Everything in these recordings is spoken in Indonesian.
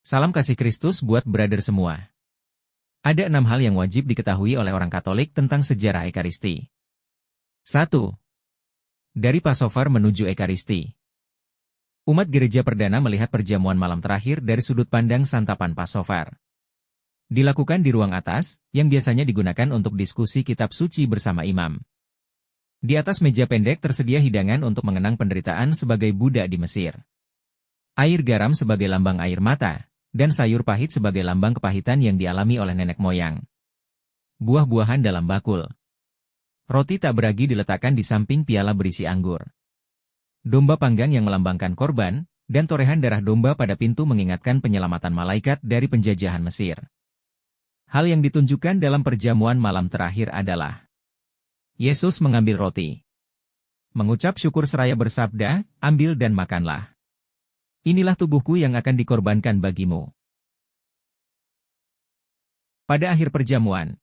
Salam kasih Kristus buat brother semua. Ada 6 hal yang wajib diketahui oleh orang Katolik tentang sejarah Ekaristi. 1. Dari Passover menuju Ekaristi. Umat gereja perdana melihat perjamuan malam terakhir dari sudut pandang santapan Passover. Dilakukan di ruang atas, yang biasanya digunakan untuk diskusi kitab suci bersama imam. Di atas meja pendek tersedia hidangan untuk mengenang penderitaan sebagai budak di Mesir. Air garam sebagai lambang air mata, dan sayur pahit sebagai lambang kepahitan yang dialami oleh nenek moyang. Buah-buahan dalam bakul. Roti tak beragi diletakkan di samping piala berisi anggur. Domba panggang yang melambangkan korban, dan torehan darah domba pada pintu mengingatkan penyelamatan malaikat dari penjajahan Mesir. Hal yang ditunjukkan dalam perjamuan malam terakhir adalah Yesus mengambil roti. Mengucap syukur seraya bersabda, "Ambil dan makanlah. Inilah tubuhku yang akan dikorbankan bagimu." Pada akhir perjamuan,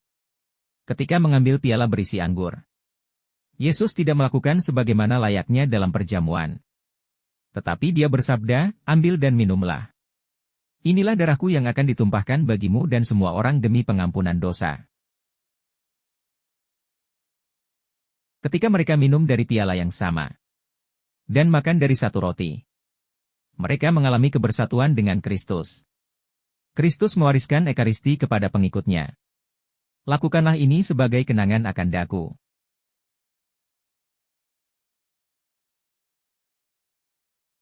ketika mengambil piala berisi anggur, Yesus tidak melakukan sebagaimana layaknya dalam perjamuan. Tetapi dia bersabda, "Ambil dan minumlah. Inilah darahku yang akan ditumpahkan bagimu dan semua orang demi pengampunan dosa." Ketika mereka minum dari piala yang sama, dan makan dari satu roti, mereka mengalami kebersatuan dengan Kristus. Kristus mewariskan Ekaristi kepada pengikutnya. Lakukanlah ini sebagai kenangan akan daku.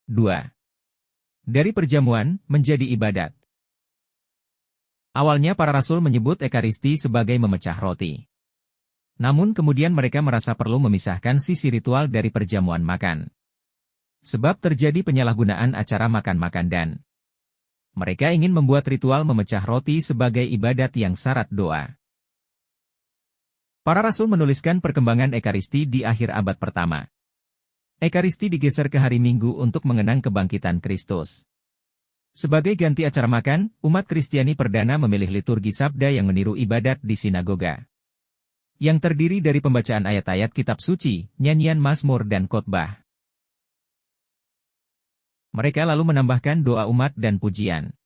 Dua. Dari perjamuan menjadi ibadat. Awalnya para rasul menyebut Ekaristi sebagai memecah roti. Namun kemudian mereka merasa perlu memisahkan sisi ritual dari perjamuan makan. Sebab terjadi penyalahgunaan acara makan-makan dan mereka ingin membuat ritual memecah roti sebagai ibadat yang syarat doa. Para rasul menuliskan perkembangan Ekaristi di akhir abad pertama. Ekaristi digeser ke hari Minggu untuk mengenang kebangkitan Kristus. Sebagai ganti acara makan, umat Kristiani perdana memilih liturgi sabda yang meniru ibadat di sinagoga, yang terdiri dari pembacaan ayat-ayat kitab suci, nyanyian mazmur dan khotbah. Mereka lalu menambahkan doa umat dan pujian.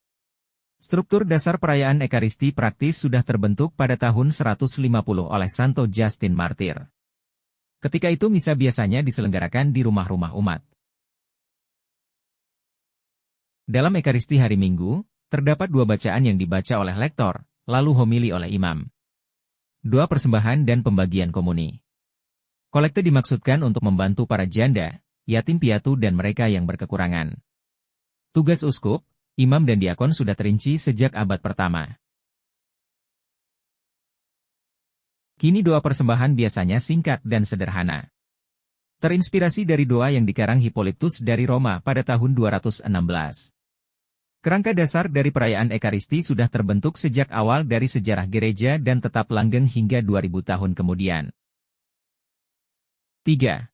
Struktur dasar perayaan Ekaristi praktis sudah terbentuk pada tahun 150 oleh Santo Justin Martir. Ketika itu misa biasanya diselenggarakan di rumah-rumah umat. Dalam Ekaristi hari Minggu, terdapat 2 bacaan yang dibaca oleh lektor, lalu homili oleh imam. 2 persembahan dan pembagian komuni. Kolekte dimaksudkan untuk membantu para janda, yatim piatu dan mereka yang berkekurangan. Tugas uskup, imam dan diakon sudah terinci sejak abad pertama. Kini doa persembahan biasanya singkat dan sederhana. Terinspirasi dari doa yang dikarang Hippolytus dari Roma pada tahun 216. Kerangka dasar dari perayaan Ekaristi sudah terbentuk sejak awal dari sejarah gereja dan tetap langgeng hingga 2000 tahun kemudian. 3.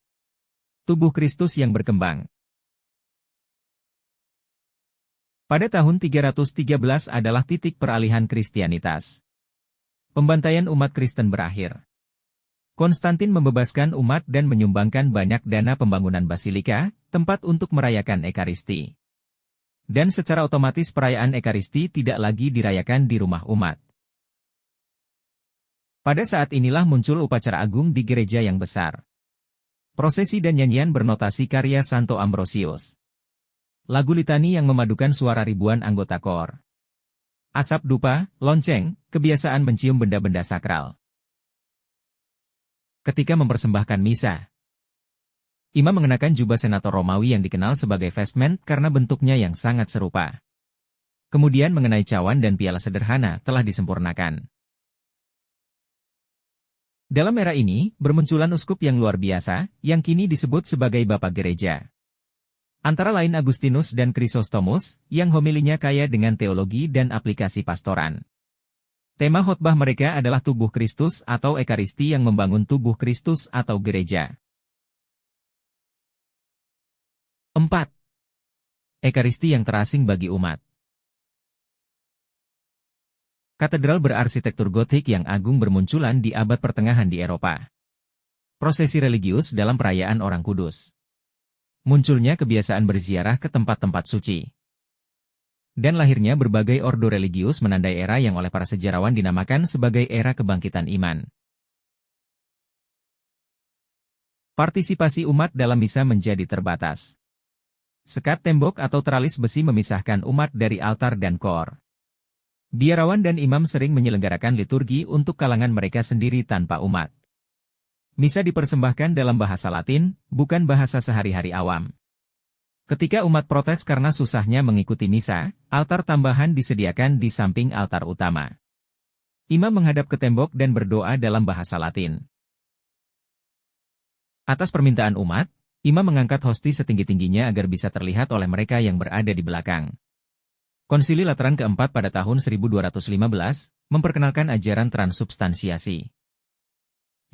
Tubuh Kristus yang berkembang. Pada tahun 313 adalah titik peralihan Kristianitas. Pembantaian umat Kristen berakhir. Konstantin membebaskan umat dan menyumbangkan banyak dana pembangunan basilika, tempat untuk merayakan Ekaristi. Dan secara otomatis perayaan Ekaristi tidak lagi dirayakan di rumah umat. Pada saat inilah muncul upacara agung di gereja yang besar. Prosesi dan nyanyian bernotasi karya Santo Ambrosius. Lagu litani yang memadukan suara ribuan anggota kor. Asap dupa, lonceng, kebiasaan mencium benda-benda sakral. Ketika mempersembahkan misa, imam mengenakan jubah senator Romawi yang dikenal sebagai vestment karena bentuknya yang sangat serupa. Kemudian mengenai cawan dan piala sederhana telah disempurnakan. Dalam era ini, bermunculan uskup yang luar biasa, yang kini disebut sebagai Bapak Gereja. Antara lain Agustinus dan Chrysostomus, yang homilinya kaya dengan teologi dan aplikasi pastoran. Tema khotbah mereka adalah tubuh Kristus atau Ekaristi yang membangun tubuh Kristus atau gereja. 4. Ekaristi yang terasing bagi umat. Katedral berarsitektur gotik yang agung bermunculan di abad pertengahan di Eropa. Prosesi religius dalam perayaan Orang Kudus. Munculnya kebiasaan berziarah ke tempat-tempat suci. dan lahirnya berbagai ordo religius menandai era yang oleh para sejarawan dinamakan sebagai era kebangkitan iman. Partisipasi umat dalam misa menjadi terbatas. Sekat tembok atau teralis besi memisahkan umat dari altar dan kor. Biarawan dan imam sering menyelenggarakan liturgi untuk kalangan mereka sendiri tanpa umat. Misa dipersembahkan dalam bahasa Latin, bukan bahasa sehari-hari awam. Ketika umat protes karena susahnya mengikuti misa, altar tambahan disediakan di samping altar utama. Imam menghadap ke tembok dan berdoa dalam bahasa Latin. Atas permintaan umat, imam mengangkat hosti setinggi-tingginya agar bisa terlihat oleh mereka yang berada di belakang. Konsili Lateran keempat pada tahun 1215, memperkenalkan ajaran transubstansiasi,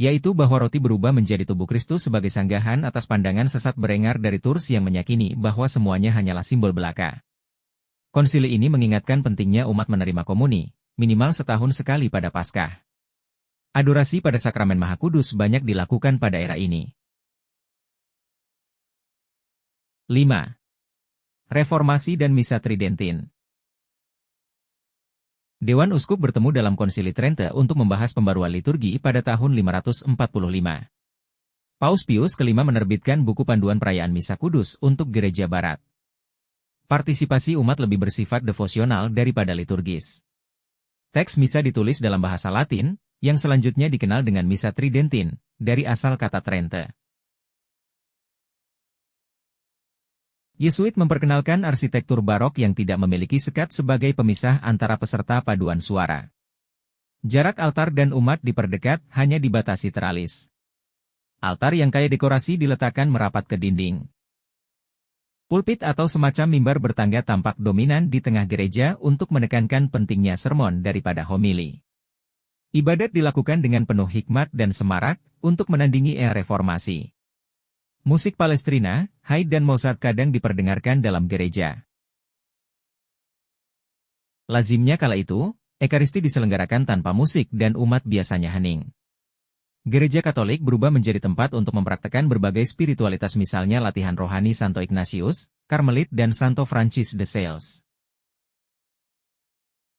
yaitu bahwa roti berubah menjadi tubuh Kristus sebagai sanggahan atas pandangan sesat berengar dari Tours yang meyakini bahwa semuanya hanyalah simbol belaka. Konsili ini mengingatkan pentingnya umat menerima komuni, minimal setahun sekali pada Paskah. Adorasi pada sakramen Maha Kudus banyak dilakukan pada era ini. 5. Reformasi dan Misa Tridentin. Dewan Uskup bertemu dalam Konsili Trente untuk membahas pembaruan liturgi pada tahun 545. Paus Pius kelima menerbitkan buku panduan perayaan Misa Kudus untuk Gereja Barat. Partisipasi umat lebih bersifat devosional daripada liturgis. Teks misa ditulis dalam bahasa Latin, yang selanjutnya dikenal dengan Misa Tridentin, dari asal kata Trente. Yesuit memperkenalkan arsitektur barok yang tidak memiliki sekat sebagai pemisah antara peserta paduan suara. Jarak altar dan umat diperdekat hanya dibatasi teralis. Altar yang kaya dekorasi diletakkan merapat ke dinding. Pulpit atau semacam mimbar bertangga tampak dominan di tengah gereja untuk menekankan pentingnya sermon daripada homili. Ibadat dilakukan dengan penuh hikmat dan semarak untuk menandingi era reformasi. Musik Palestrina, Haydn dan Mozart kadang diperdengarkan dalam gereja. Lazimnya kala itu, Ekaristi diselenggarakan tanpa musik dan umat biasanya hening. Gereja Katolik berubah menjadi tempat untuk mempraktekkan berbagai spiritualitas misalnya latihan rohani Santo Ignatius, Karmelit dan Santo Francis de Sales.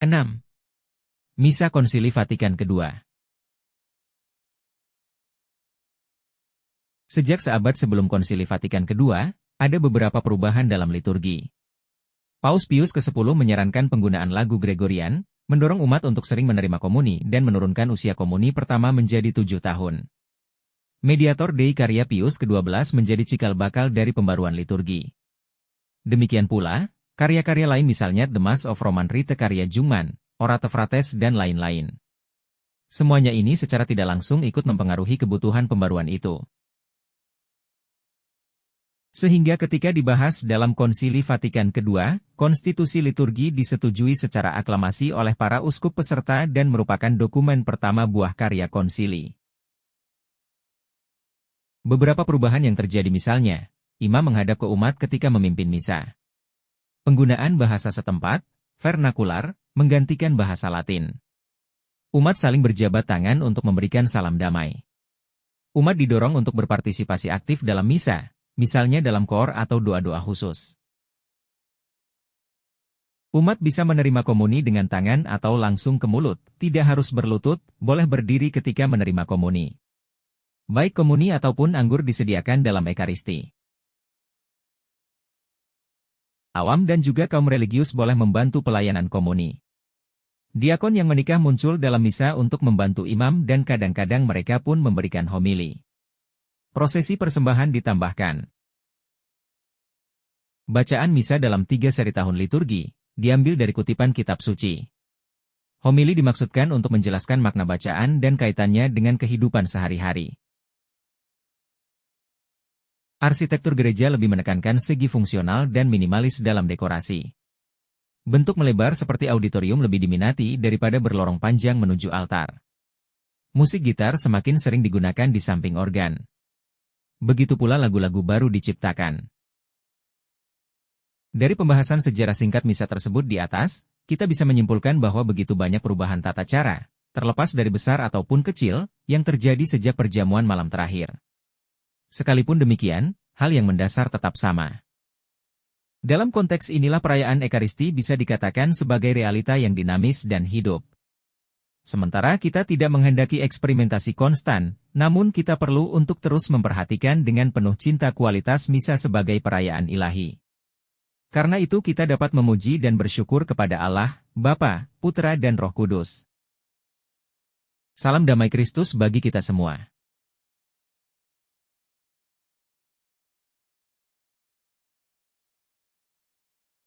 6. Misa Konsili Vatikan II. Sejak seabad sebelum Konsili Vatikan II, ada beberapa perubahan dalam liturgi. Paus Pius ke-10 menyarankan penggunaan lagu Gregorian, mendorong umat untuk sering menerima komuni dan menurunkan usia komuni pertama menjadi 7 tahun. Mediator Dei karya Pius ke-12 menjadi cikal bakal dari pembaruan liturgi. Demikian pula, karya-karya lain misalnya The Mass of Roman Rite karya Jungmann, Orate Frates dan lain-lain. Semuanya ini secara tidak langsung ikut mempengaruhi kebutuhan pembaruan itu. Sehingga ketika dibahas dalam Konsili Vatikan II, konstitusi liturgi disetujui secara aklamasi oleh para uskup peserta dan merupakan dokumen pertama buah karya konsili. Beberapa perubahan yang terjadi misalnya, imam menghadap ke umat ketika memimpin misa. Penggunaan bahasa setempat, vernakular, menggantikan bahasa Latin. Umat saling berjabat tangan untuk memberikan salam damai. Umat didorong untuk berpartisipasi aktif dalam misa, misalnya dalam koor atau doa-doa khusus. Umat bisa menerima komuni dengan tangan atau langsung ke mulut, tidak harus berlutut, boleh berdiri ketika menerima komuni. Baik komuni ataupun anggur disediakan dalam Ekaristi. Awam dan juga kaum religius boleh membantu pelayanan komuni. Diakon yang menikah muncul dalam misa untuk membantu imam dan kadang-kadang mereka pun memberikan homili. Prosesi persembahan ditambahkan. Bacaan misa dalam 3 seri tahun liturgi, diambil dari kutipan kitab suci. Homili dimaksudkan untuk menjelaskan makna bacaan dan kaitannya dengan kehidupan sehari-hari. Arsitektur gereja lebih menekankan segi fungsional dan minimalis dalam dekorasi. Bentuk melebar seperti auditorium lebih diminati daripada berlorong panjang menuju altar. Musik gitar semakin sering digunakan di samping organ. Begitu pula lagu-lagu baru diciptakan. Dari pembahasan sejarah singkat misa tersebut di atas, kita bisa menyimpulkan bahwa begitu banyak perubahan tata cara, terlepas dari besar ataupun kecil, yang terjadi sejak perjamuan malam terakhir. Sekalipun demikian, hal yang mendasar tetap sama. Dalam konteks inilah perayaan Ekaristi bisa dikatakan sebagai realita yang dinamis dan hidup. Sementara kita tidak menghendaki eksperimentasi konstan, namun kita perlu untuk terus memperhatikan dengan penuh cinta kualitas misa sebagai perayaan ilahi. Karena itu kita dapat memuji dan bersyukur kepada Allah, Bapa, Putra dan Roh Kudus. Salam damai Kristus bagi kita semua.